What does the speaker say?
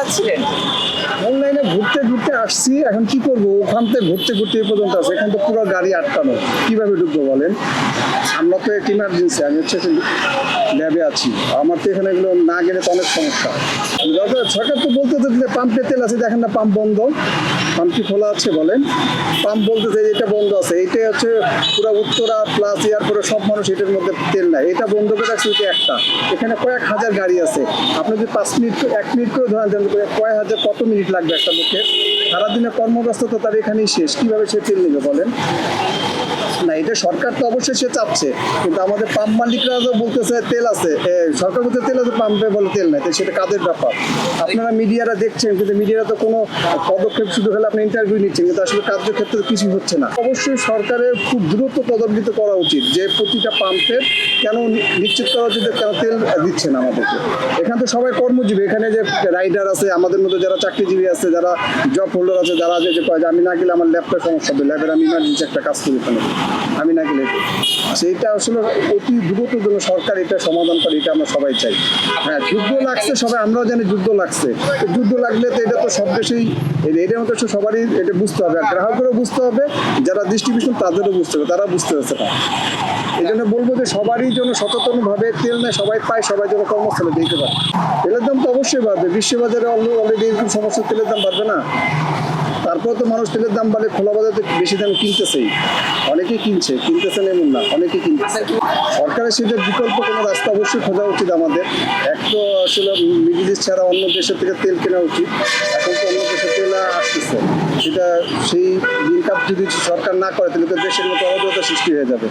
যাচ্ছিলেন? অনলাইনে ঘুরতে ঘুরতে আসছি, এখন কি করবো, ওখান থেকে ঘুরতে ঘুরতে এই পর্যন্ত আছে, এখন তো পুরো গাড়ি আটকানো, কিভাবে ঢুকবো বলেন? আমরা তো একটা ইমার্জেন্সি, আমি হচ্ছে ল্যাবে আছি, আমার তো এখানে এগুলো না গেলে তো অনেক সমস্যা। সরকার তো বলতেছে যে পাম্পে তেল আছে, দেখেন না পাম্প বন্ধ, পাম্প কি খোলা আছে বলেন? পাম্প বলতেছে যে এটা বন্ধ আছে, এইটাই হচ্ছে পুরো উত্তরা প্লাস এয়ারপোর্টে সব মানুষ এটার মধ্যে তেল নেয়, এটা বন্ধ করে রাখছে এটা একটা। এখানে কয়েক হাজার গাড়ি আছে, আপনি যদি 5 মিনিট 1 মিনিট করে ধরেন কয়েক হাজার কত মিনিট লাগবে একটা লোকের? সারাদিনে কর্মব্যস্ততা তার এখানেই শেষ, কিভাবে সে তেল নেবে বলেন? না, এটা সরকার তো অবশ্যই সে চাচ্ছে, কিন্তু আমাদের পাম্প মালিকরা তো বলতেছে তেল আছে, সরকার বলতে তেল আছে, পাম্পে বলে তেল নেই, তো সেটা কাদের ব্যাপার? আপনারা মিডিয়ারা দেখছেন, কিন্তু মিডিয়ারা তো কোনো পদক্ষেপ, শুধু হলে আপনি ইন্টারভিউ নিচ্ছেন, কিন্তু আসলে কার্যক্ষেত্রে কিছুই হচ্ছে না। অবশ্যই সরকারের খুব দ্রুত তদবিত করা উচিত যে প্রতিটা পাম্পের কেন নিশ্চিত করা উচিত কেন তেল দিচ্ছে না আমাদেরকে। এখানে তো সবাই কর্মজীবী, এখানে যে রাইডার আছে, আমাদের মধ্যে যারা চাকরিজীবী আছে, যারা জব হোল্ডার আছে, যারা যে কয় যে আমি না গেলে আমার ল্যাবটা সমস্যা হবে, ল্যাবের আমি ইমার্জেন্সি একটা কাজ করি, এখানে আমি না গেলে সেইটা আসলে অতি দ্রুত জন্য সরকার এটা সমাধান করে, এটা আমরা সবাই চাই। হ্যাঁ, যুদ্ধ লাগছে, সবাই আমরাও জানি যুদ্ধ লাগছে, তো যুদ্ধ লাগলে তো এটা তো সব দেশেই, এটার মতো সবারই এটা বুঝতে হবে, আর গ্রাহকেরও বুঝতে হবে, যারা ডিস্ট্রিবিউশন তাদেরও বুঝতে হবে, তারা বুঝতে পারছে না। এই জন্য বলবো যে সবারই জন্য সচেতনভাবে তেল নেয়, সবাই পায়, সবাই যেন কর্মস্থলে দিতে পারে। তেলের দাম তো অবশ্যই বাড়বে, বিশ্ববাজারে অলরেডি এরকম সমস্ত তেলের দাম বাড়বে না? তারপর তো মানুষ তেলের দাম বাড়লে খোলা বাজারে বেশি দাম কিনতেছেই, অনেকেই কিনতেছেন এমন না, অনেকেই কিনতেছে। সরকারের সেটা বিকল্প কোনো রাস্তা অবশ্যই খোঁজা উচিত আমাদের। এক তো আসলে মিডিল ইস্ট ছাড়া অন্য দেশের থেকে তেল কেনা উচিত, এখন তো অন্য দেশের তেল আসতেছে, সেটা সেই ইনকাম যদি সরকার না করে তাহলে তো দেশের মতো অরাজকতা সৃষ্টি হয়ে যাবে।